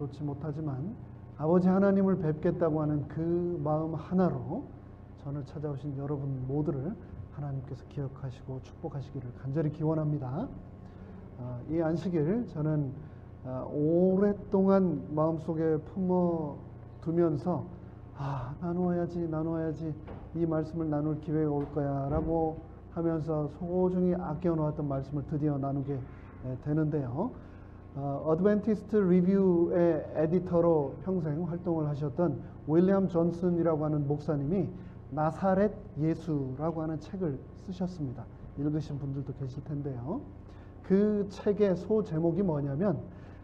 좋지 못하지만 아버지 하나님을 뵙겠다고 하는 그 마음 하나로 전을 찾아오신 여러분 모두를 하나님께서 기억하시고 축복하시기를 간절히 기원합니다. 이 안식일 저는 오랫동안 마음속에 품어두면서 나누어야지 이 말씀을 나눌 기회가 올 거야 라고 하면서 소중히 아껴놓았던 말씀을 드디어 나누게 되는데요. 어드벤티스트 리뷰의 에디터로 평생 활동을 하셨던 윌리엄 존슨이라고 하는 목사님이 나사렛 예수라고 하는 책을 쓰셨습니다. 읽으신 분들도 계실 텐데요. 그 책의 소제목이 뭐냐면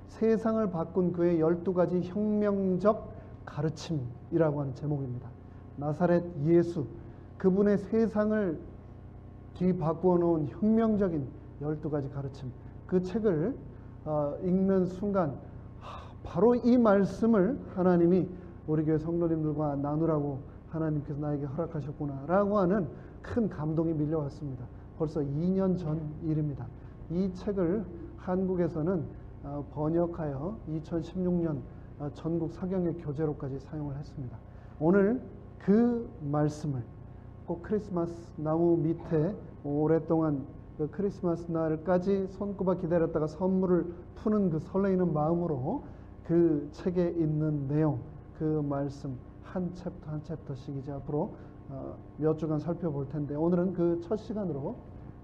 세상을 바꾼 그의 12가지 혁명적 가르침이라고 하는 제목입니다. 나사렛 예수, 그분의 세상을 뒤바꾸어 놓은 혁명적인 12가지 가르침, 그 책을 읽는 순간 바로 이 말씀을 하나님이 우리 교회 성도님들과 나누라고 하나님께서 나에게 허락하셨구나 라고 하는 큰 감동이 밀려왔습니다. 벌써 2년 전 일입니다. 이 책을 한국에서는 번역하여 2016년 전국 사경의 교재로까지 사용을 했습니다. 오늘 그 말씀을 꼭 크리스마스 나무 밑에 오랫동안 그 크리스마스 날까지 손꼽아 기다렸다가 선물을 푸는 그 설레이는 마음으로 그 책에 있는 내용, 그 말씀 한 챕터 한 챕터씩 이제 앞으로 몇 주간 살펴볼 텐데, 오늘은 그 첫 시간으로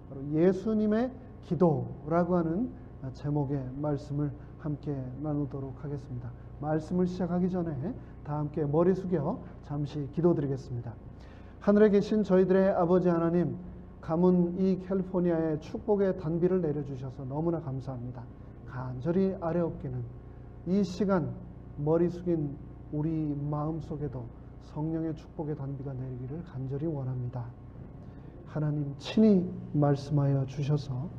바로 예수님의 기도라고 하는 제목의 말씀을 함께 나누도록 하겠습니다. 말씀을 시작하기 전에 다 함께 머리 숙여 잠시 기도드리겠습니다. 하늘에 계신 저희들의 아버지 하나님, 가문 이 캘리포니아에 축복의 단비를 내려주셔서 너무나 감사합니다. 간절히 아뢰옵기는 이 시간 머리 숙인 우리 마음속에도 성령의 축복의 단비가 내리기를 간절히 원합니다. 하나님 친히 말씀하여 주셔서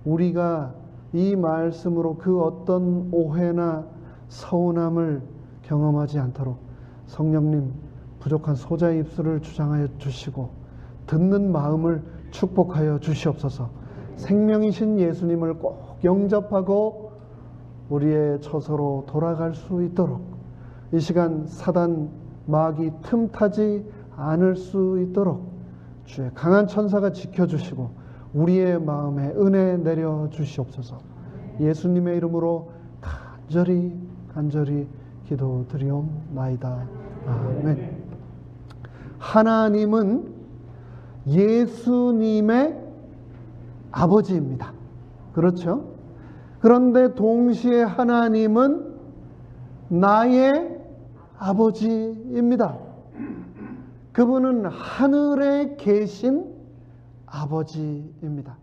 우리가 이 말씀으로 그 어떤 오해나 서운함을 경험하지 않도록 성령님 부족한 소자의 입술을 주장하여 주시고 듣는 마음을 축복하여 주시옵소서. 생명이신 예수님을 꼭 영접하고 우리의 처소로 돌아갈 수 있도록 이 시간 사단 마귀 틈타지 않을 수 있도록 주의 강한 천사가 지켜주시고 우리의 마음에 은혜 내려 주시옵소서. 예수님의 이름으로 간절히 기도드리옵나이다. 아멘. 하나님은 예수님의 아버지입니다. 그렇죠? 그런데 동시에 하나님은 나의 아버지입니다. 그분은 하늘에 계신 아버지입니다.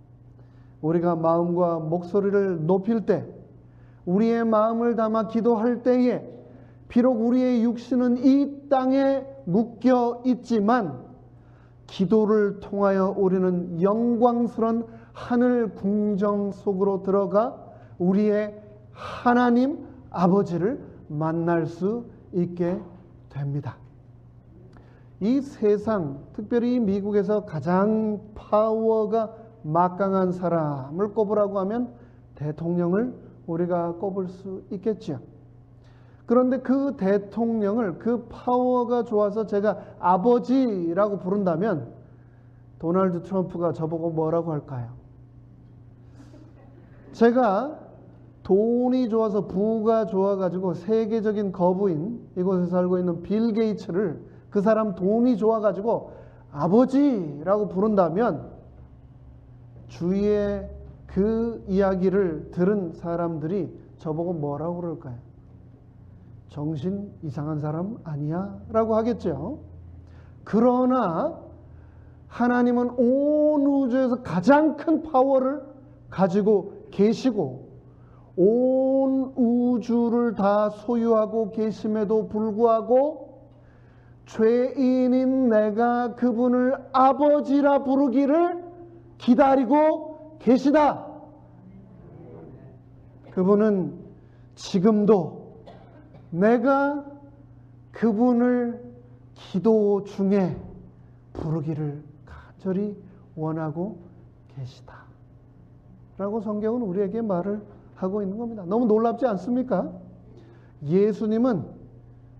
우리가 마음과 목소리를 높일 때, 우리의 마음을 담아 기도할 때에 비록 우리의 육신은 이 땅에 묶여 있지만 기도를 통하여 우리는 영광스러운 하늘 궁정 속으로 들어가 우리의 하나님 아버지를 만날 수 있게 됩니다. 이 세상, 특별히 미국에서 가장 파워가 막강한 사람을 꼽으라고 하면 대통령을 우리가 꼽을 수 있겠죠. 그런데 그 대통령을, 그 파워가 좋아서 제가 아버지라고 부른다면 도널드 트럼프가 저보고 뭐라고 할까요? 제가 돈이 좋아서, 부가 좋아가지고 세계적인 거부인 이곳에 살고 있는 빌 게이츠를, 그 사람 돈이 좋아가지고 아버지라고 부른다면 주위에 그 이야기를 들은 사람들이 저보고 뭐라고 그럴까요? 정신 이상한 사람 아니야? 라고 하겠죠. 그러나 하나님은 온 우주에서 가장 큰 파워를 가지고 계시고 온 우주를 다 소유하고 계심에도 불구하고 죄인인 내가 그분을 아버지라 부르기를 기다리고 계시다. 그분은 지금도 내가 그분을 기도 중에 부르기를 간절히 원하고 계시다 라고 성경은 우리에게 말을 하고 있는 겁니다. 너무 놀랍지 않습니까? 예수님은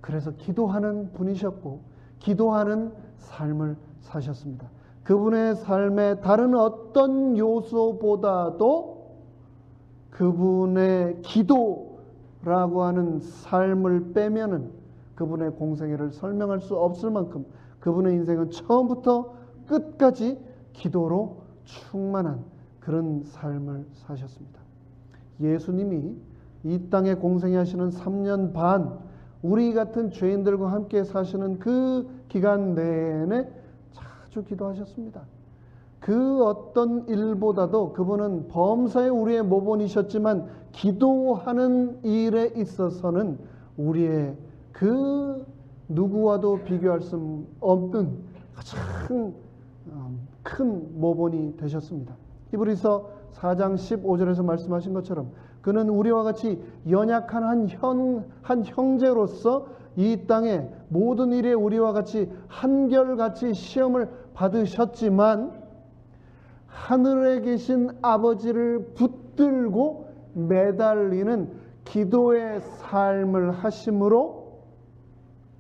그래서 기도하는 분이셨고 기도하는 삶을 사셨습니다. 그분의 삶의 다른 어떤 요소보다도 그분의 기도라고 하는 삶을 빼면은 그분의 공생애를 설명할 수 없을 만큼 그분의 인생은 처음부터 끝까지 기도로 충만한 그런 삶을 사셨습니다. 예수님이 이 땅에 공생애하시는 3년 반 우리 같은 죄인들과 함께 사시는 그 기간 내내 자주 기도하셨습니다. 그 어떤 일보다도 그분은 범사에 우리의 모본이셨지만 기도하는 일에 있어서는 우리의 그 누구와도 비교할 수 없는 가장 큰 모본이 되셨습니다. 히브리서 4장 15절에서 말씀하신 것처럼 그는 우리와 같이 연약한 한 형제로서 이 땅에 모든 일에 우리와 같이 한결같이 시험을 받으셨지만 하늘에 계신 아버지를 붙들고 매달리는 기도의 삶을 하심으로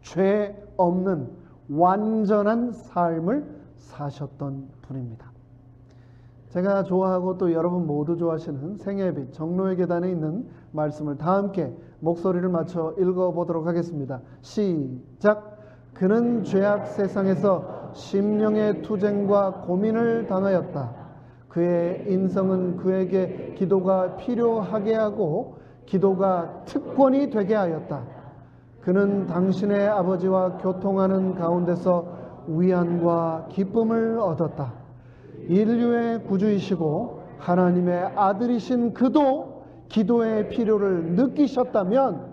죄 없는 완전한 삶을 사셨던 분입니다. 제가 좋아하고 또 여러분 모두 좋아하시는 생애의 빛 정로의 계단에 있는 말씀을 다 함께 목소리를 맞춰 읽어보도록 하겠습니다. 시작. 그는 죄악 세상에서 심령의 투쟁과 고민을 당하였다. 그의 인성은 그에게 기도가 필요하게 하고 기도가 특권이 되게 하였다. 그는 당신의 아버지와 교통하는 가운데서 위안과 기쁨을 얻었다. 인류의 구주이시고 하나님의 아들이신 그도 기도의 필요를 느끼셨다면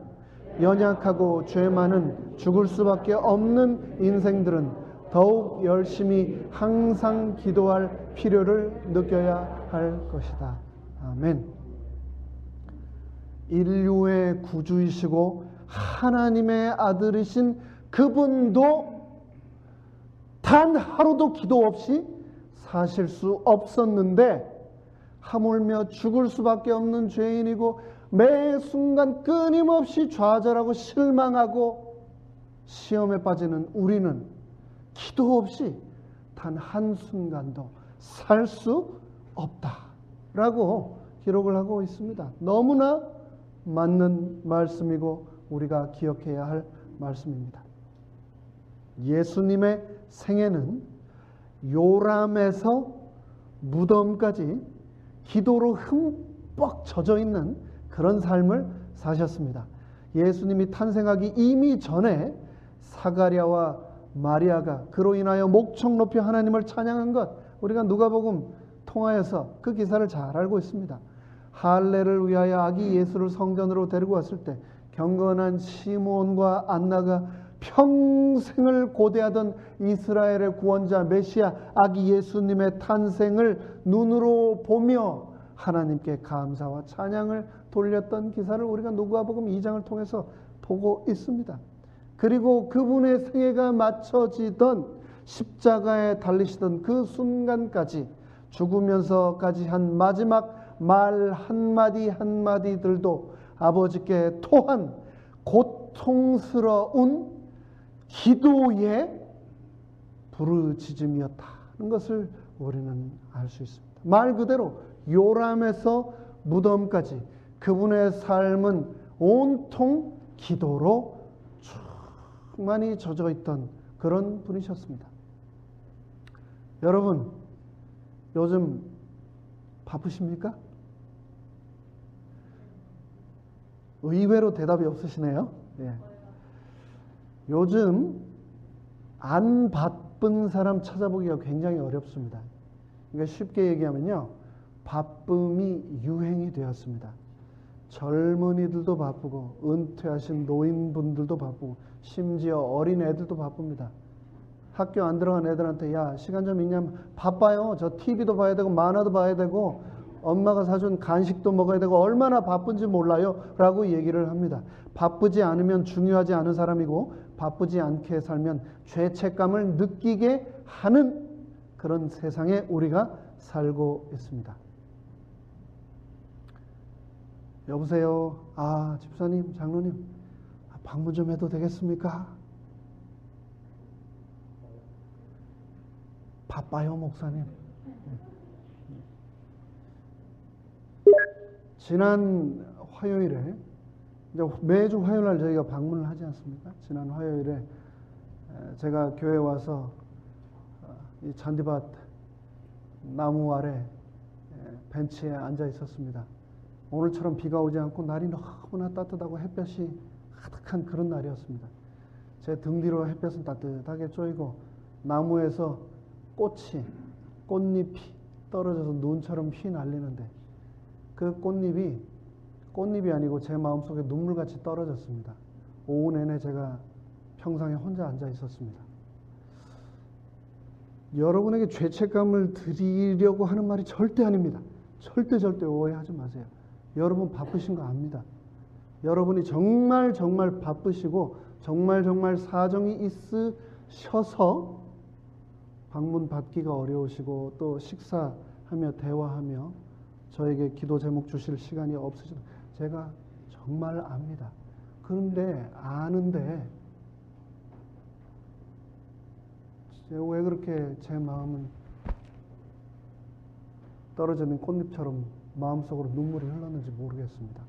연약하고 죄 많은 죽을 수밖에 없는 인생들은 더욱 열심히 항상 기도할 필요를 느껴야 할 것이다. 아멘. 인류의 구주이시고 하나님의 아들이신 그분도 단 하루도 기도 없이 사실 수 없었는데 하물며 죽을 수밖에 없는 죄인이고 매 순간 끊임없이 좌절하고 실망하고 시험에 빠지는 우리는 기도 없이 단 한순간도 살 수 없다라고 기록을 하고 있습니다. 너무나 맞는 말씀이고 우리가 기억해야 할 말씀입니다. 예수님의 생애는 요람에서 무덤까지 기도로 흠뻑 젖어 있는 그런 삶을 사셨습니다. 예수님이 탄생하기 이미 전에 사가랴와 마리아가 그로 인하여 목청 높이 하나님을 찬양한 것 우리가 누가복음 통하여서 그 기사를 잘 알고 있습니다. 할례를 위하여 아기 예수를 성전으로 데리고 왔을 때 경건한 시므온과 안나가 평생을 고대하던 이스라엘의 구원자 메시아 아기 예수님의 탄생을 눈으로 보며 하나님께 감사와 찬양을 돌렸던 기사를 우리가 누가복음 2장을 통해서 보고 있습니다. 그리고 그분의 생애가 맞춰지던 십자가에 달리시던 그 순간까지 죽으면서까지 한 마지막 말 한마디 한마디들도 아버지께 토한 고통스러운 기도의 부르짖음이었다는 것을 우리는 알 수 있습니다. 말 그대로 요람에서 무덤까지 그분의 삶은 온통 기도로 충만히 젖어 있던 그런 분이셨습니다. 여러분, 요즘 바쁘십니까? 의외로 대답이 없으시네요. 예. 요즘 안 바쁜 사람 찾아보기가 굉장히 어렵습니다. 그러니까 쉽게 얘기하면요, 바쁨이 유행이 되었습니다. 젊은이들도 바쁘고 은퇴하신 노인분들도 바쁘고 심지어 어린 애들도 바쁩니다. 학교 안 들어간 애들한테 야 시간 좀 있냐면 바빠요. 저 TV도 봐야 되고 만화도 봐야 되고 엄마가 사준 간식도 먹어야 되고 얼마나 바쁜지 몰라요 라고 얘기를 합니다. 바쁘지 않으면 중요하지 않은 사람이고 바쁘지 않게 살면 죄책감을 느끼게 하는 그런 세상에 우리가 살고 있습니다. 여보세요. 아 집사님 장로님 방문 좀 해도 되겠습니까? 바빠요, 목사님. 지난 화요일에, 이제 매주 화요일 날 저희가 방문을 하지 않습니까? 지난 화요일에 제가 교회 와서 이 잔디밭 나무 아래 벤치에 앉아 있었습니다. 오늘처럼 비가 오지 않고 날이 너무나 따뜻하고 햇볕이 가득한 그런 날이었습니다. 제 등 뒤로 햇볕은 따뜻하게 쬐이고 나무에서 꽃잎이 떨어져서 눈처럼 휘날리는데 그 꽃잎이 아니고 제 마음속에 눈물같이 떨어졌습니다. 오후 내내 제가 평상에 혼자 앉아 있었습니다. 여러분에게 죄책감을 드리려고 하는 말이 절대 아닙니다. 절대 오해하지 마세요. 여러분 바쁘신 거 압니다. 여러분이 정말 바쁘시고 정말 사정이 있으셔서 방문 받기가 어려우시고 또 식사하며 대화하며 저에게 기도 제목 주실 시간이 없으시다. 제가 정말 압니다. 그런데 아는데 왜 그렇게 제 마음은 떨어지는 꽃잎처럼 마음속으로 눈물이 흘렀는지 모르겠습니다.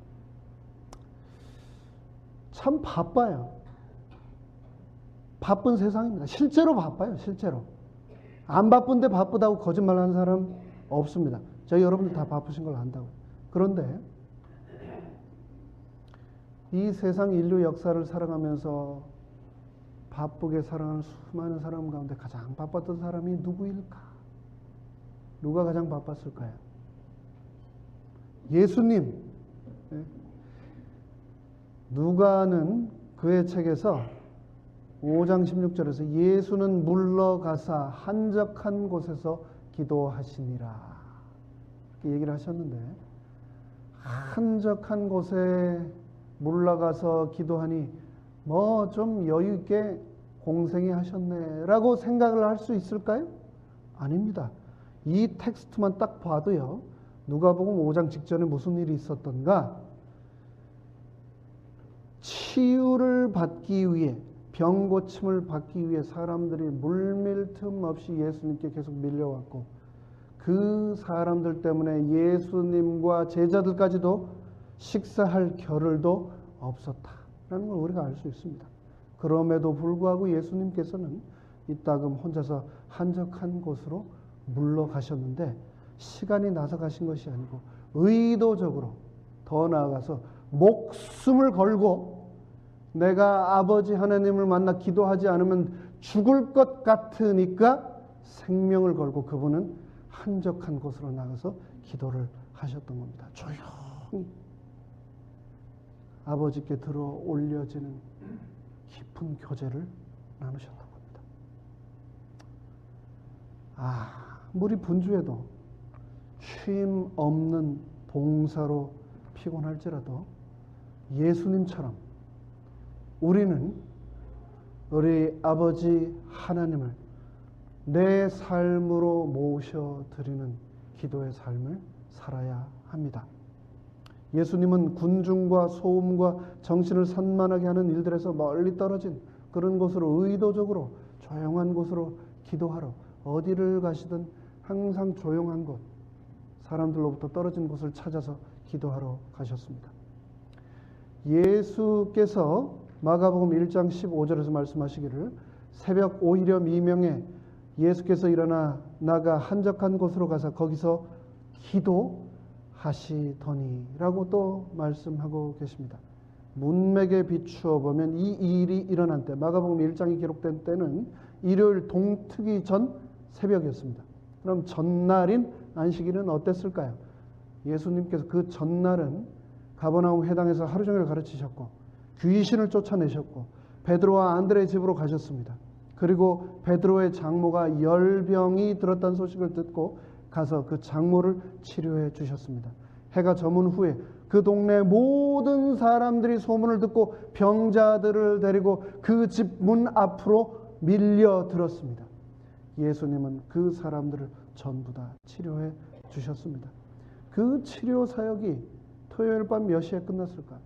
참 바빠요. 바쁜 세상입니다. 실제로 바빠요. 실제로. 안 바쁜데 바쁘다고 거짓말하는 사람 없습니다. 저희 여러분들 다 바쁘신 걸 안다고. 그런데 이 세상 인류 역사를 살아가면서 바쁘게 살아가는 수많은 사람 가운데 가장 바빴던 사람이 누구일까? 누가 가장 바빴을까요? 예수님. 누가는 그의 책에서 5장 16절에서 예수는 물러가사 한적한 곳에서 기도하시니라 이렇게 얘기를 하셨는데, 한적한 곳에 물러가서 기도하니 뭐 좀 여유 있게 공생이 하셨네 라고 생각을 할 수 있을까요? 아닙니다. 이 텍스트만 딱 봐도요, 누가복음 5장 직전에 무슨 일이 있었던가? 치유를 받기 위해, 병 고침을 받기 위해 사람들이 물밀 틈 없이 예수님께 계속 밀려왔고, 그 사람들 때문에 예수님과 제자들까지도 식사할 겨를도 없었다라는 걸 우리가 알 수 있습니다. 그럼에도 불구하고 예수님께서는 이따금 혼자서 한적한 곳으로 물러가셨는데, 시간이 나서 가신 것이 아니고 의도적으로, 더 나아가서 목숨을 걸고, 내가 아버지 하나님을 만나 기도하지 않으면 죽을 것 같으니까 생명을 걸고 그분은 한적한 곳으로 나가서 기도를 하셨던 겁니다. 조용히 아버지께 들어 올려지는 깊은 교제를 나누셨던 겁니다. 아무리 분주해도 쉼 없는 봉사로 피곤할지라도 예수님처럼 우리는 우리 아버지 하나님을 내 삶으로 모셔드리는 기도의 삶을 살아야 합니다. 예수님은 군중과 소음과 정신을 산만하게 하는 일들에서 멀리 떨어진 그런 곳으로, 의도적으로 조용한 곳으로 기도하러 어디를 가시든 항상 조용한 곳, 사람들로부터 떨어진 곳을 찾아서 기도하러 가셨습니다. 예수께서 마가복음 1장 15절에서 말씀하시기를, 새벽 오히려 미명에 예수께서 일어나 나가 한적한 곳으로 가서 거기서 기도하시더니라고 또 말씀하고 계십니다. 문맥에 비추어 보면 이 일이 일어난 때, 마가복음 1장이 기록된 때는 일요일 동트기 전 새벽이었습니다. 그럼 전날인 안식일은 어땠을까요? 예수님께서 그 전날은 가버나움 회당에서 하루 종일 가르치셨고, 귀신을 쫓아내셨고, 베드로와 안드레의 집으로 가셨습니다. 그리고 베드로의 장모가 열병이 들었다는 소식을 듣고 가서 그 장모를 치료해 주셨습니다. 해가 저문 후에 그 동네 모든 사람들이 소문을 듣고 병자들을 데리고 그 집 문 앞으로 밀려들었습니다. 예수님은 그 사람들을 전부 다 치료해 주셨습니다. 그 치료 사역이 토요일 밤 몇 시에 끝났을까?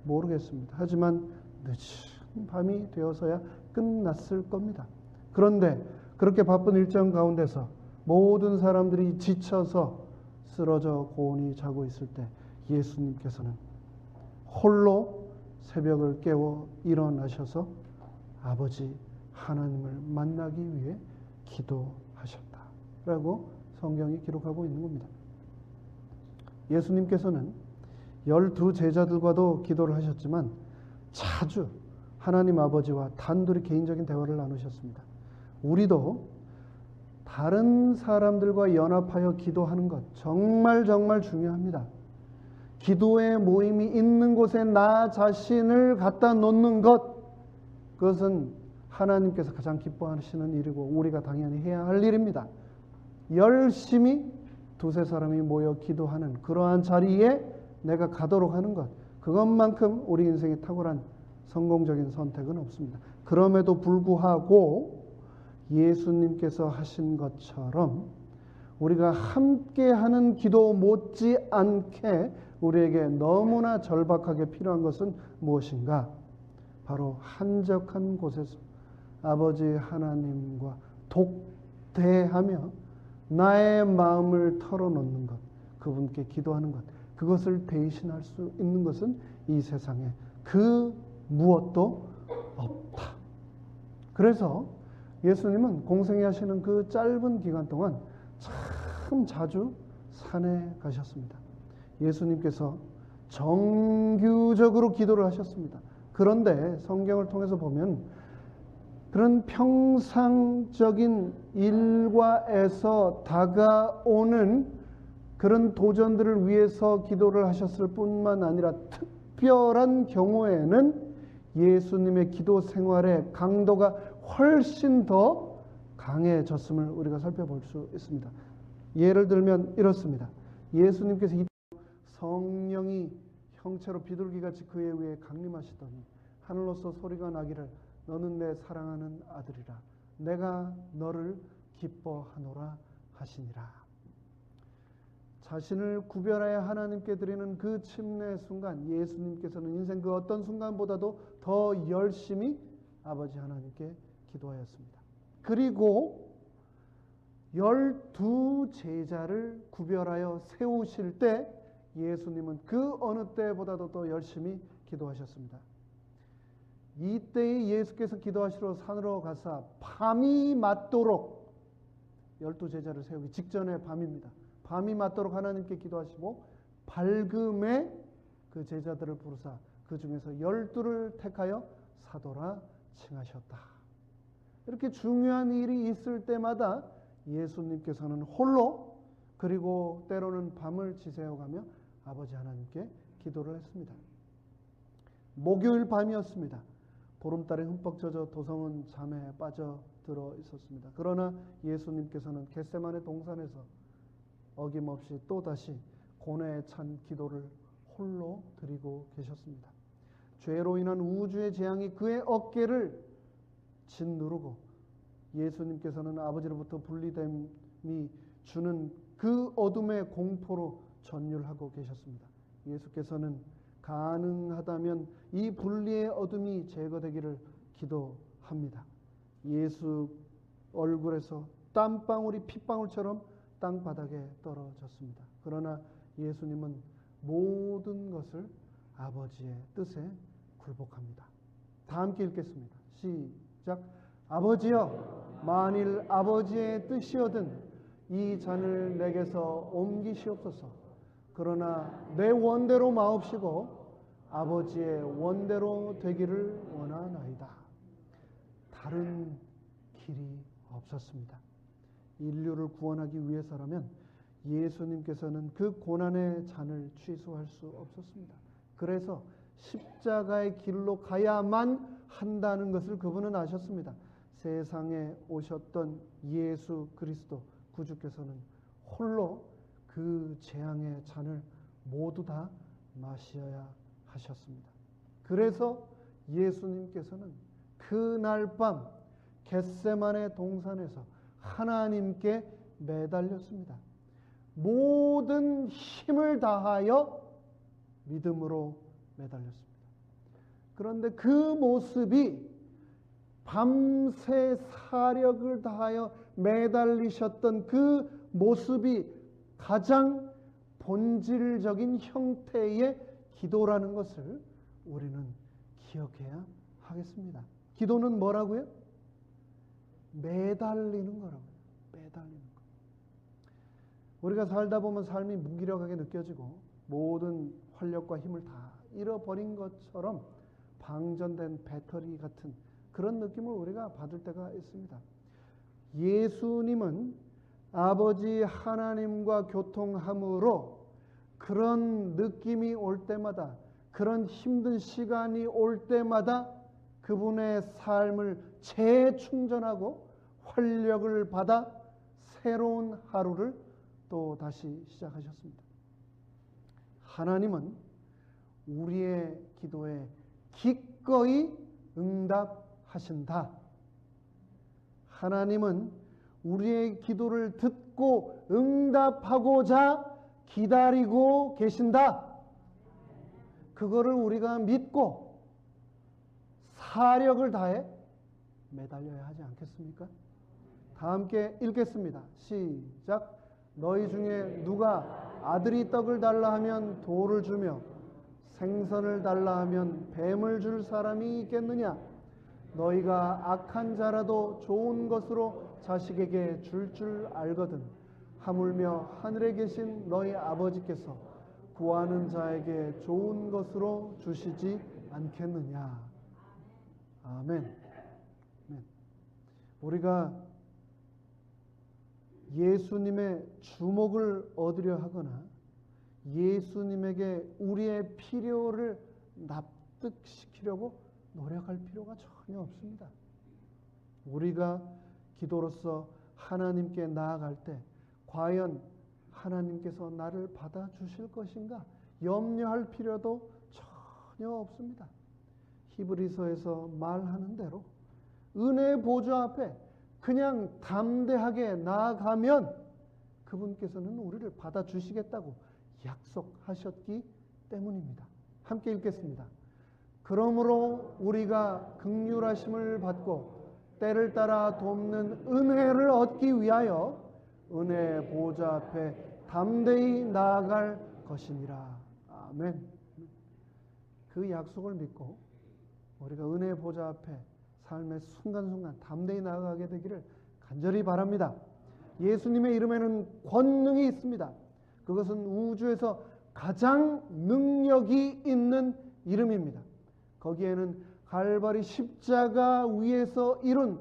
모르겠습니다. 하지만 늦은 밤이 되어서야 끝났을 겁니다. 그런데 그렇게 바쁜 일정 가운데서 모든 사람들이 지쳐서 쓰러져 고온히 자고 있을 때 예수님께서는 홀로 새벽을 깨워 일어나셔서 아버지 하나님을 만나기 위해 기도하셨다라고 성경이 기록하고 있는 겁니다. 예수님께서는 12 제자들과도 기도를 하셨지만 자주 하나님 아버지와 단둘이 개인적인 대화를 나누셨습니다. 우리도 다른 사람들과 연합하여 기도하는 것 정말 중요합니다. 기도의 모임이 있는 곳에 나 자신을 갖다 놓는 것, 그것은 하나님께서 가장 기뻐하시는 일이고 우리가 당연히 해야 할 일입니다. 열심히 두세 사람이 모여 기도하는 그러한 자리에 내가 가도록 하는 것, 그것만큼 우리 인생에 탁월한 성공적인 선택은 없습니다. 그럼에도 불구하고 예수님께서 하신 것처럼 우리가 함께하는 기도 못지않게 우리에게 너무나 절박하게 필요한 것은 무엇인가? 바로 한적한 곳에서 아버지 하나님과 독대하며 나의 마음을 털어놓는 것, 그분께 기도하는 것, 그것을 대신할 수 있는 것은 이 세상에 그 무엇도 없다. 그래서 예수님은 공생애 하시는 그 짧은 기간 동안 참 자주 산에 가셨습니다. 예수님께서 정규적으로 기도를 하셨습니다. 그런데 성경을 통해서 보면 그런 평상적인 일과에서 다가오는 그런 도전들을 위해서 기도를 하셨을 뿐만 아니라 특별한 경우에는 예수님의 기도 생활의 강도가 훨씬 더 강해졌음을 우리가 살펴볼 수 있습니다. 예를 들면 이렇습니다. 예수님께서 성령이 형체로 비둘기같이 그의 위에 강림하시더니 하늘로서 소리가 나기를 너는 내 사랑하는 아들이라 내가 너를 기뻐하노라 하시니라. 자신을 구별하여 하나님께 드리는 그 침례 순간 예수님께서는 인생 그 어떤 순간보다도 더 열심히 아버지 하나님께 기도하였습니다. 그리고 12 제자를 구별하여 세우실 때 예수님은 그 어느 때보다도 더 열심히 기도하셨습니다. 이때에 예수께서 기도하시러 산으로 가사 밤이 맞도록 12 제자를 세우기 직전의 밤입니다. 밤이 맞도록 하나님께 기도하시고 밝음에 그 제자들을 부르사 그 중에서 12를 택하여 사도라 칭하셨다. 이렇게 중요한 일이 있을 때마다 예수님께서는 홀로 그리고 때로는 밤을 지새워가며 아버지 하나님께 기도를 했습니다. 목요일 밤이었습니다. 보름달에 흠뻑 젖어 도성은 잠에 빠져들어 있었습니다. 그러나 예수님께서는 겟세마네 동산에서 어김없이 또다시 고뇌에 찬 기도를 홀로 드리고 계셨습니다. 죄로 인한 우주의 재앙이 그의 어깨를 짓누르고 예수님께서는 아버지로부터 분리됨이 주는 그 어둠의 공포로 전율하고 계셨습니다. 예수께서는 가능하다면 이 분리의 어둠이 제거되기를 기도합니다. 예수 얼굴에서 땀방울이 핏방울처럼 땅바닥에 떨어졌습니다. 그러나 예수님은 모든 것을 아버지의 뜻에 굴복합니다. 다 함께 읽겠습니다. 시작. 아버지여, 만일 아버지의 뜻이거든 이 잔을 내게서 옮기시옵소서. 그러나 내 원대로 마옵시고 아버지의 원대로 되기를 원하나이다. 다른 길이 없었습니다. 인류를 구원하기 위해서라면 예수님께서는 그 고난의 잔을 취소할 수 없었습니다. 그래서 십자가의 길로 가야만 한다는 것을 그분은 아셨습니다. 세상에 오셨던 예수 그리스도 구주께서는 홀로 그 재앙의 잔을 모두 다 마셔야 하셨습니다. 그래서 예수님께서는 그날 밤 겟세마네 동산에서 하나님께 매달렸습니다. 모든 힘을 다하여 믿음으로 매달렸습니다. 그런데 그 모습이 밤새 사력을 다하여 매달리셨던 그 모습이 가장 본질적인 형태의 기도라는 것을 우리는 기억해야 하겠습니다. 기도는 뭐라고요? 매달리는 거라고요. 매달리는 거. 우리가 살다 보면 삶이 무기력하게 느껴지고 모든 활력과 힘을 다 잃어버린 것처럼 방전된 배터리 같은 그런 느낌을 우리가 받을 때가 있습니다. 예수님은 아버지 하나님과 교통함으로 그런 느낌이 올 때마다, 그런 힘든 시간이 올 때마다 그분의 삶을 재충전하고 활력을 받아 새로운 하루를 또 다시 시작하셨습니다. 하나님은 우리의 기도에 기꺼이 응답하신다. 하나님은 우리의 기도를 듣고 응답하고자 기다리고 계신다. 그거를 우리가 믿고 사력을 다해 매달려야 하지 않겠습니까? 다 함께 읽겠습니다. 시작. 너희 중에 누가 아들이 떡을 달라 하면 돌을 주며 생선을 달라 하면 뱀을 줄 사람이 있겠느냐? 너희가 악한 자라도 좋은 것으로 자식에게 줄 알거든 하물며 하늘에 계신 너희 아버지께서 구하는 자에게 좋은 것으로 주시지 않겠느냐? 아멘. 아멘. 우리가 예수님의 주목을 얻으려 하거나 예수님에게 우리의 필요를 납득시키려고 노력할 필요가 전혀 없습니다. 우리가 기도로서 하나님께 나아갈 때 과연 하나님께서 나를 받아주실 것인가 염려할 필요도 전혀 없습니다. 히브리서에서 말하는 대로 은혜의 보좌 앞에 그냥 담대하게 나아가면 그분께서는 우리를 받아주시겠다고 약속하셨기 때문입니다. 함께 읽겠습니다. 그러므로 우리가 긍휼하심을 받고 때를 따라 돕는 은혜를 얻기 위하여 은혜의 보좌 앞에 담대히 나아갈 것이니라. 아멘. 그 약속을 믿고 우리가 은혜의 보좌 앞에 삶의 순간순간 담대히 나아가게 되기를 간절히 바랍니다. 예수님의 이름에는 권능이 있습니다. 그것은 우주에서 가장 능력이 있는 이름입니다. 거기에는 갈바리 십자가 위에서 이룬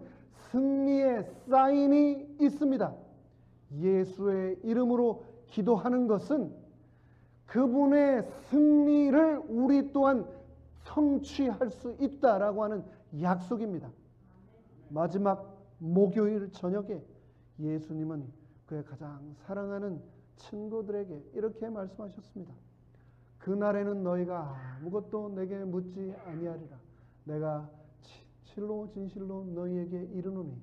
승리의 사인이 있습니다. 예수의 이름으로 기도하는 것은 그분의 승리를 우리 또한 성취할 수 있다라고 하는 약속입니다. 마지막 목요일 저녁에 예수님은 그의 가장 사랑하는 친구들에게 이렇게 말씀하셨습니다. 그날에는 너희가 아무것도 내게 묻지 아니하리라. 내가 진실로 진실로 너희에게 이르노니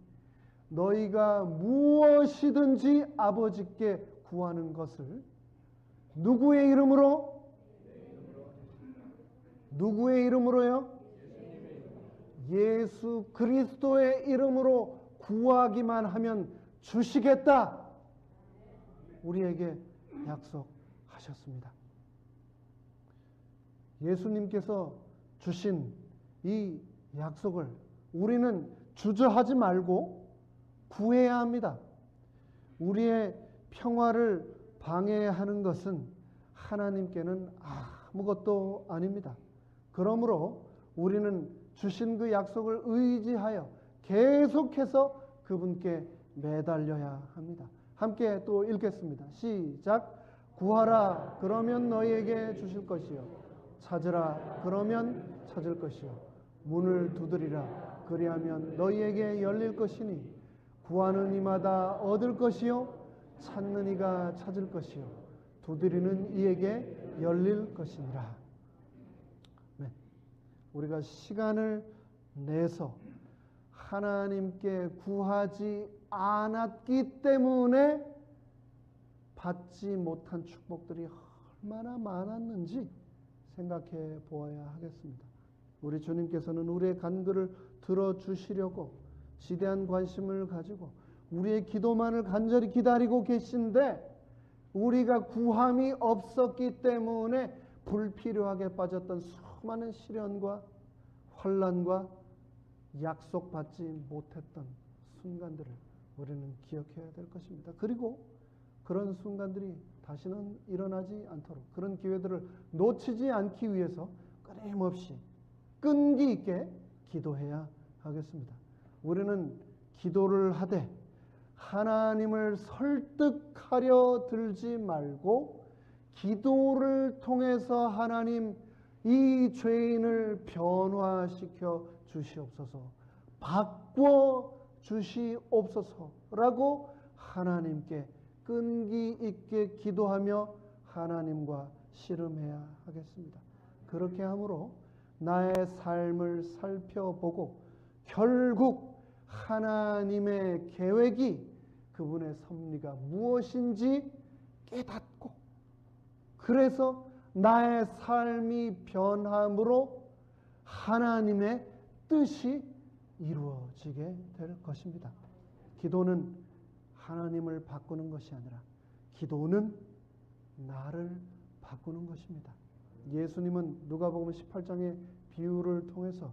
너희가 무엇이든지 아버지께 구하는 것을 누구의 이름으로? 누구의 이름으로요? 예수 그리스도의 이름으로 구하기만 하면 주시겠다. 우리에게 약속하셨습니다. 예수님께서 주신 이 약속을 우리는 주저하지 말고 구해야 합니다. 우리의 평화를 방해하는 것은 하나님께는 아무것도 아닙니다. 그러므로 우리는 주신 그 약속을 의지하여 계속해서 그분께 매달려야 합니다. 함께 또 읽겠습니다. 시작. 구하라 그러면 너희에게 주실 것이요 찾으라 그러면 찾을 것이요 문을 두드리라 그리하면 너희에게 열릴 것이니 구하는 이마다 얻을 것이요 찾는 이가 찾을 것이요 두드리는 이에게 열릴 것이니라. 네. 우리가 시간을 내서 하나님께 구하지 않았기 때문에 받지 못한 축복들이 얼마나 많았는지 생각해 보아야 하겠습니다. 우리 주님께서는 우리의 간구를 들어주시려고 지대한 관심을 가지고 우리의 기도만을 간절히 기다리고 계신데, 우리가 구함이 없었기 때문에 불필요하게 빠졌던 수많은 시련과 환난과 약속받지 못했던 순간들을 우리는 기억해야 될 것입니다. 그리고 그런 순간들이 다시는 일어나지 않도록, 그런 기회들을 놓치지 않기 위해서 끊임없이 끈기 있게 기도해야 하겠습니다. 우리는 기도를 하되 하나님을 설득하려 들지 말고, 기도를 통해서 하나님 이 죄인을 변화시켜 주시옵소서, 바꿔 주시옵소서라고 하나님께 끈기 있게 기도하며 하나님과 씨름해야 하겠습니다. 그렇게 함으로 나의 삶을 살펴보고 결국 하나님의 계획이, 그분의 섭리가 무엇인지 깨닫고, 그래서 나의 삶이 변함으로 하나님의 뜻이 이루어지게 될 것입니다. 기도는 하나님을 바꾸는 것이 아니라 기도는 나를 바꾸는 것입니다. 예수님은 누가복음 18장의 비유를 통해서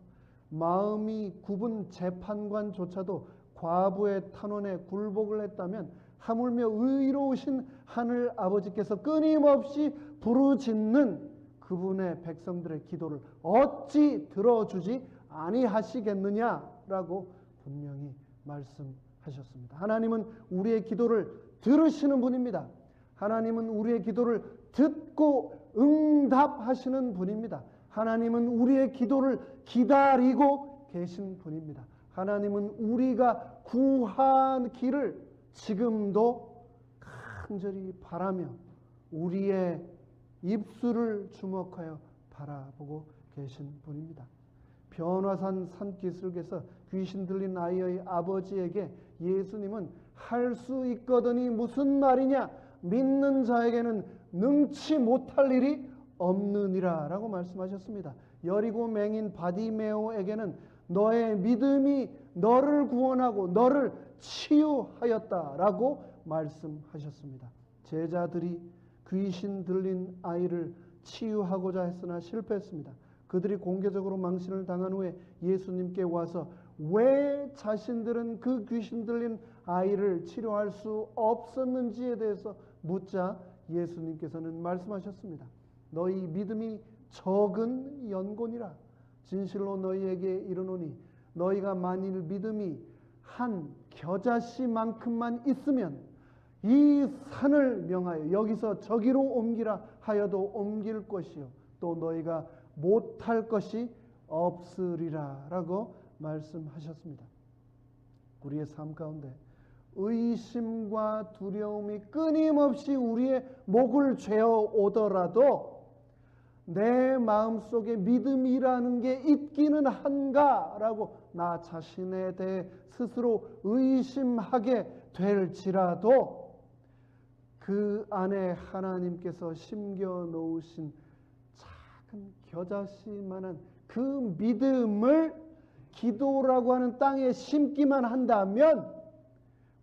마음이 굽은 재판관조차도 과부의 탄원에 굴복을 했다면 하물며 의로우신 하늘 아버지께서 끊임없이 부르짖는 그분의 백성들의 기도를 어찌 들어주지 아니하시겠느냐라고 분명히 말씀하셨습니다. 하나님은 우리의 기도를 들으시는 분입니다. 하나님은 우리의 기도를 듣고 응답하시는 분입니다. 하나님은 우리의 기도를 기다리고 계신 분입니다. 하나님은 우리가 구하기를 지금도 간절히 바라며 우리의 입술을 주목하여 바라보고 계신 분입니다. 변화산 산기슭에서 귀신 들린 아이의 아버지에게 예수님은 할 수 있거든이 무슨 말이냐, 믿는 자에게는 능치 못할 일이 없느니라 라고 말씀하셨습니다. 여리고 맹인 바디메오에게는 너의 믿음이 너를 구원하고 너를 치유하였다라고 말씀하셨습니다. 제자들이 귀신 들린 아이를 치유하고자 했으나 실패했습니다. 그들이 공개적으로 망신을 당한 후에 예수님께 와서 왜 자신들은 그 귀신 들린 아이를 치료할 수 없었는지에 대해서 묻자 예수님께서는 말씀하셨습니다. 너희 믿음이 적은 연곤이라. 진실로 너희에게 이르노니 너희가 만일 믿음이 한 겨자씨만큼만 있으면 이 산을 명하여 여기서 저기로 옮기라 하여도 옮길 것이요 또 너희가 못할 것이 없으리라 라고 말씀하셨습니다. 우리의 삶 가운데 의심과 두려움이 끊임없이 우리의 목을 죄어 오더라도 내 마음속에 믿음이라는 게 있기는 한가라고 나 자신에 대해 스스로 의심하게 될지라도 그 안에 하나님께서 심겨 놓으신 작은 겨자씨만한 그 믿음을 기도라고 하는 땅에 심기만 한다면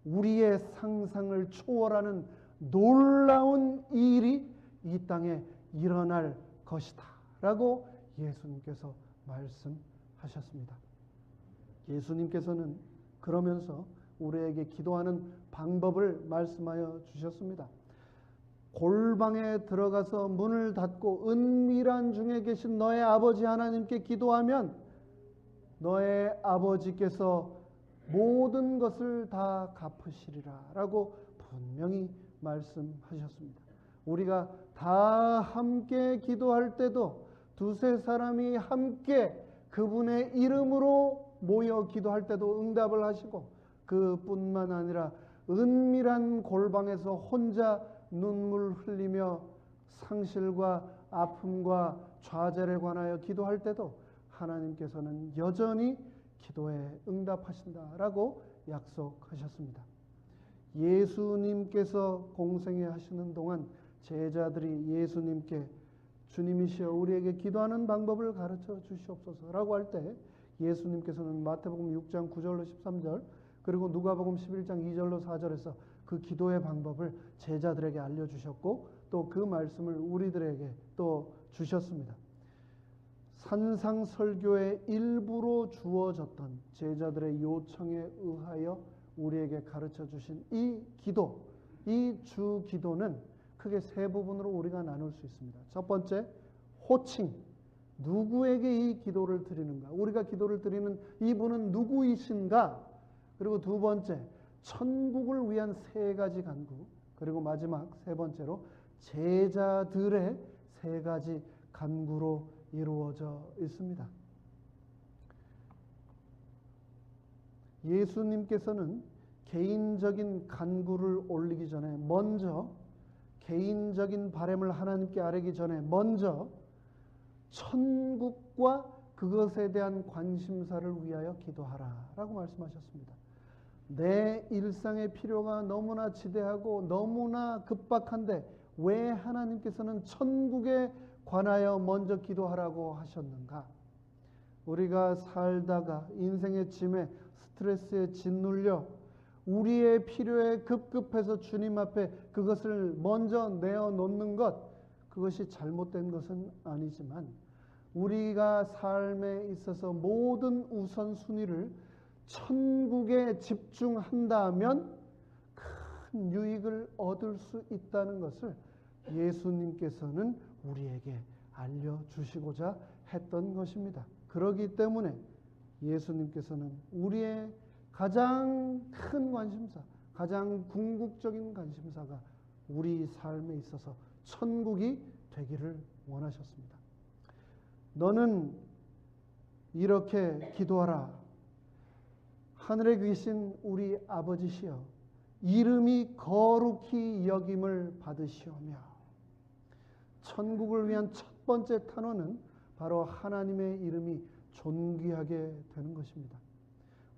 우리의 상상을 초월하는 놀라운 일이 이 땅에 일어날 것이다 라고 예수님께서 말씀하셨습니다. 예수님께서는 그러면서 우리에게 기도하는 방법을 말씀하여 주셨습니다. 골방에 들어가서 문을 닫고 은밀한 중에 계신 너의 아버지 하나님께 기도하면 너의 아버지께서 모든 것을 다 갚으시리라 라고 분명히 말씀하셨습니다. 우리가 다 함께 기도할 때도 두세 사람이 함께 그분의 이름으로 모여 기도할 때도 응답을 하시고, 그뿐만 아니라 은밀한 골방에서 혼자 눈물 흘리며 상실과 아픔과 좌절에 관하여 기도할 때도 하나님께서는 여전히 기도에 응답하신다라고 약속하셨습니다. 예수님께서 공생애 하시는 동안 제자들이 예수님께 주님이시여 우리에게 기도하는 방법을 가르쳐 주시옵소서라고 할 때 예수님께서는 마태복음 6장 9절로 13절 그리고 누가복음 11장 2절로 4절에서 그 기도의 방법을 제자들에게 알려주셨고 또 그 말씀을 우리들에게 또 주셨습니다. 산상설교의 일부로 주어졌던 제자들의 요청에 의하여 우리에게 가르쳐 주신 이 기도, 이 주 기도는 크게 세 부분으로 우리가 나눌 수 있습니다. 첫 번째, 호칭. 누구에게 이 기도를 드리는가? 우리가 기도를 드리는 이분은 누구이신가? 그리고 두 번째, 천국을 위한 세 가지 간구. 그리고 마지막 세 번째로 제자들의 세 가지 간구로 이루어져 있습니다. 예수님께서는 개인적인 간구를 올리기 전에 먼저 개인적인 바람을 하나님께 아뢰기 전에 먼저 천국과 그것에 대한 관심사를 위하여 기도하라 라고 말씀하셨습니다. 내 일상의 필요가 너무나 지대하고 너무나 급박한데 왜 하나님께서는 천국에 관하여 먼저 기도하라고 하셨는가? 우리가 살다가 인생의 짐에 스트레스에 짓눌려 우리의 필요에 급급해서 주님 앞에 그것을 먼저 내어놓는 것, 그것이 잘못된 것은 아니지만 우리가 삶에 있어서 모든 우선순위를 천국에 집중한다면 큰 유익을 얻을 수 있다는 것을 예수님께서는 우리에게 알려주시고자 했던 것입니다. 그렇기 때문에 예수님께서는 우리의 가장 큰 관심사, 가장 궁극적인 관심사가 우리 삶에 있어서 천국이 되기를 원하셨습니다. 너는 이렇게 기도하라. 하늘에 계신 우리 아버지시여 이름이 거룩히 여김을 받으시오며. 천국을 위한 첫 번째 탄원은 바로 하나님의 이름이 존귀하게 되는 것입니다.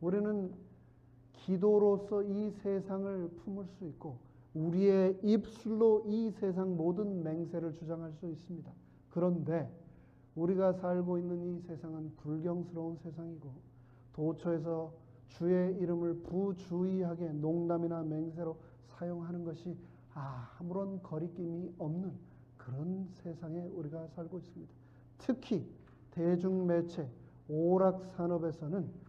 우리는 기도로서 이 세상을 품을 수 있고 우리의 입술로 이 세상 모든 맹세를 주장할 수 있습니다. 그런데 우리가 살고 있는 이 세상은 불경스러운 세상이고 도처에서 주의 이름을 부주의하게 농담이나 맹세로 사용하는 것이 아무런 거리낌이 없는 그런 세상에 우리가 살고 있습니다. 특히 대중매체 오락산업에서는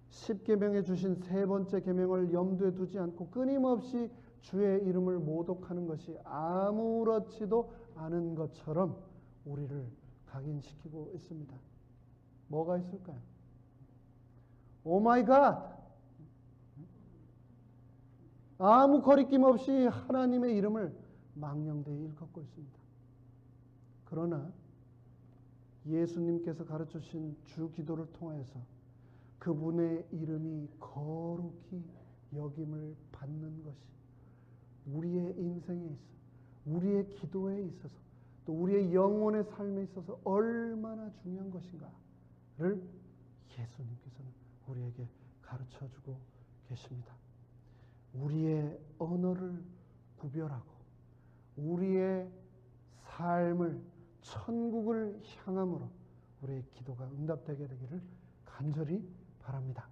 10계명에 주신 세 번째 계명을 염두에 두지 않고 끊임없이 주의 이름을 모독하는 것이 아무렇지도 않은 것처럼 우리를 각인시키고 있습니다. 뭐가 있을까요? 오 마이 갓! 아무 거리낌 없이 하나님의 이름을 망령되이 일컫고 있습니다. 그러나 예수님께서 가르쳐주신 주 기도를 통해서 그분의 이름이 거룩히 여김을 받는 것이 우리의 인생에 있어, 우리의 기도에 있어서 또 우리의 영혼의 삶에 있어서 얼마나 중요한 것인가를 예수님께서는 우리에게 가르쳐주고 계십니다. 우리의 언어를 구별하고 우리의 삶을 천국을 향함으로 우리의 기도가 응답되게 되기를 간절히 바랍니다.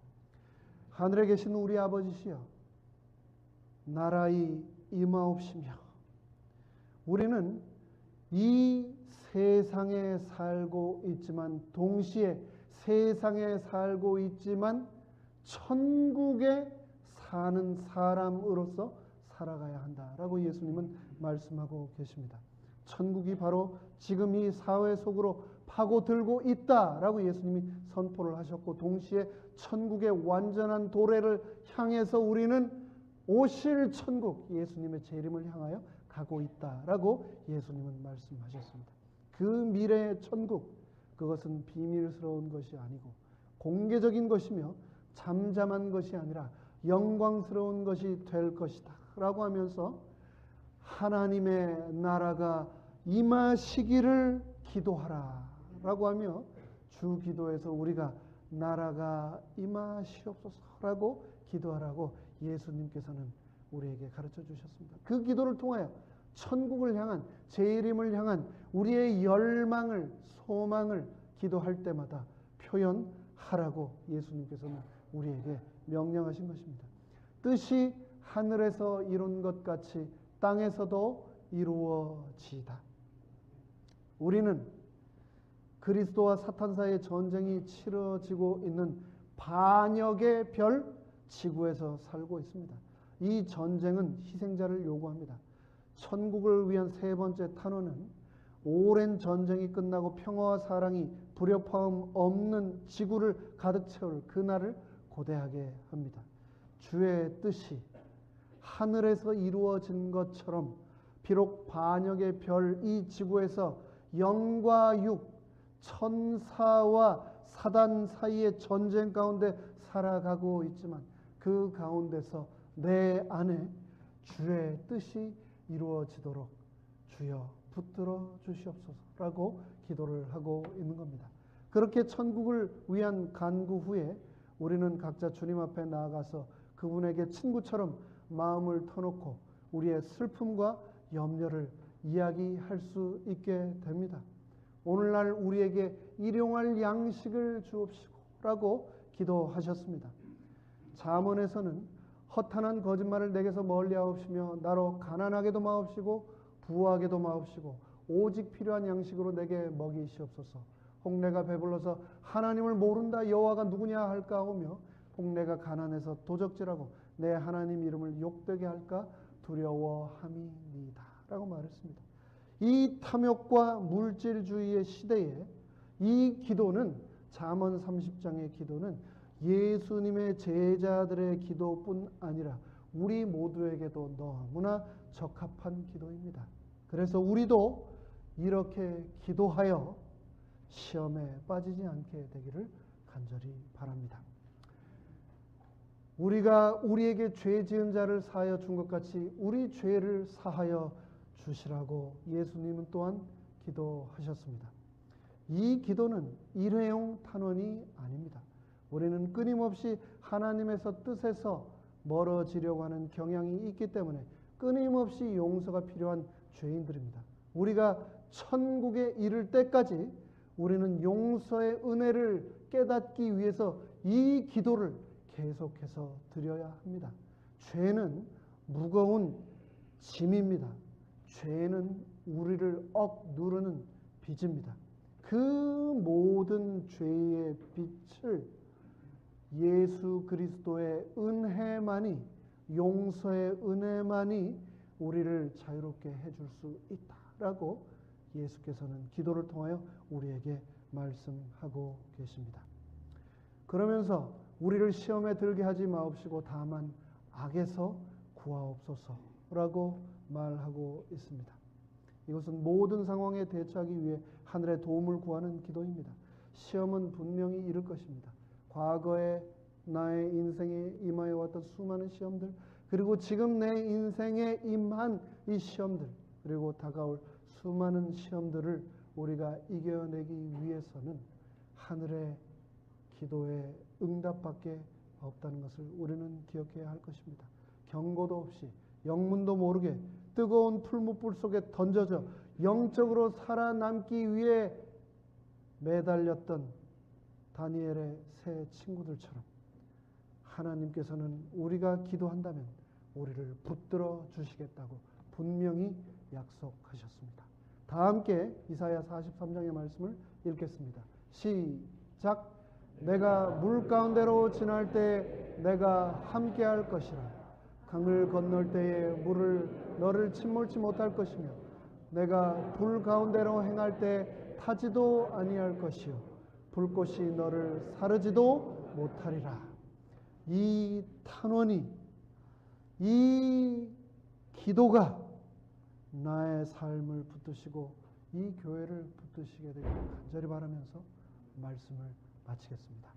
하늘에 계신 우리 아버지시여 나라의 임하옵시며. 우리는 이 세상에 살고 있지만 동시에 세상에 살고 있지만 천국에 사는 사람으로서 살아가야 한다라고 예수님은 말씀하고 계십니다. 천국이 바로 지금 이 사회 속으로 파고들고 있다라고 예수님이 선포를 하셨고 동시에 천국의 완전한 도래를 향해서 우리는 오실 천국 예수님의 재림을 향하여 가고 있다라고 예수님은 말씀하셨습니다. 그 미래의 천국 그것은 비밀스러운 것이 아니고 공개적인 것이며 잠잠한 것이 아니라 영광스러운 것이 될 것이다 라고 하면서 하나님의 나라가 임하시기를 기도하라 라고 하며 주 기도에서 우리가 나라가 임하시옵소서라고 기도하라고 예수님께서는 우리에게 가르쳐 주셨습니다. 그 기도를 통하여 천국을 향한, 재림을 향한 우리의 열망을, 소망을 기도할 때마다 표현하라고 예수님께서는 우리에게 명령하신 것입니다. 뜻이 하늘에서 이룬 것 같이 땅에서도 이루어지이다. 우리는 그리스도와 사탄 사이의 전쟁이 치러지고 있는 반역의 별 지구에서 살고 있습니다. 이 전쟁은 희생자를 요구합니다. 천국을 위한 세 번째 탄원은 오랜 전쟁이 끝나고 평화와 사랑이 불협화음 없는 지구를 가득 채울 그날을 고대하게 합니다. 주의 뜻이 하늘에서 이루어진 것처럼 비록 반역의 별 이 지구에서 영과 육, 천사와 사단 사이의 전쟁 가운데 살아가고 있지만 그 가운데서 내 안에 주의 뜻이 이루어지도록 주여 붙들어 주시옵소서라고 기도를 하고 있는 겁니다. 그렇게 천국을 위한 간구 후에 우리는 각자 주님 앞에 나아가서 그분에게 친구처럼 마음을 터놓고 우리의 슬픔과 염려를 이야기할 수 있게 됩니다. 오늘날 우리에게 일용할 양식을 주옵시고 라고 기도하셨습니다. 잠언에서는 허탄한 거짓말을 내게서 멀리하옵시며 나로 가난하게도 마옵시고 부하게도 마옵시고 오직 필요한 양식으로 내게 먹이시옵소서. 혹 내가 배불러서 하나님을 모른다 여호와가 누구냐 할까 하오며 혹 내가 가난해서 도적질하고 내 하나님 이름을 욕되게 할까 두려워함이니이다 라고 말했습니다. 이 탐욕과 물질주의의 시대에 이 기도는, 잠언 30장의 기도는 예수님의 제자들의 기도뿐 아니라 우리 모두에게도 너무나 적합한 기도입니다. 그래서 우리도 이렇게 기도하여 시험에 빠지지 않게 되기를 간절히 바랍니다. 우리가 우리에게 죄 지은 자를 사하여 준 것 같이 우리 죄를 사하여 주시라고 예수님은 또한 기도하셨습니다. 이 기도는 일회용 탄원이 아닙니다. 우리는 끊임없이 하나님에서 뜻에서 멀어지려고 하는 경향이 있기 때문에 끊임없이 용서가 필요한 죄인들입니다. 우리가 천국에 이를 때까지 우리는 용서의 은혜를 깨닫기 위해서 이 기도를 계속해서 드려야 합니다. 죄는 무거운 짐입니다. 죄는 우리를 억누르는 빚입니다. 그 모든 죄의 빚을 예수 그리스도의 은혜만이, 용서의 은혜만이 우리를 자유롭게 해줄 수 있다라고 예수께서는 기도를 통하여 우리에게 말씀하고 계십니다. 그러면서 우리를 시험에 들게 하지 마옵시고 다만 악에서 구하옵소서라고 말하고 있습니다. 이것은 모든 상황에 대처하기 위해 하늘의 도움을 구하는 기도입니다. 시험은 분명히 이를 것입니다. 과거에 나의 인생에 임하여 왔던 수많은 시험들, 그리고 지금 내 인생에 임한 이 시험들, 그리고 다가올 수많은 시험들을 우리가 이겨내기 위해서는 하늘의 기도의 응답밖에 없다는 것을 우리는 기억해야 할 것입니다. 경고도 없이 영문도 모르게 뜨거운 풀무불 속에 던져져 영적으로 살아남기 위해 매달렸던 다니엘의 세 친구들처럼 하나님께서는 우리가 기도한다면 우리를 붙들어 주시겠다고 분명히 약속하셨습니다. 다 함께 이사야 43장의 말씀을 읽겠습니다. 시작. 내가 물 가운데로 지날 때 내가 함께할 것이라. 강을 건널 때에 물을 너를 침몰치 못할 것이며 내가 불 가운데로 행할 때 타지도 아니할 것이요 불꽃이 너를 사르지도 못하리라. 이 탄원이, 이 기도가 나의 삶을 붙드시고 이 교회를 붙드시게 되기를 간절히 바라면서 말씀을 마치겠습니다.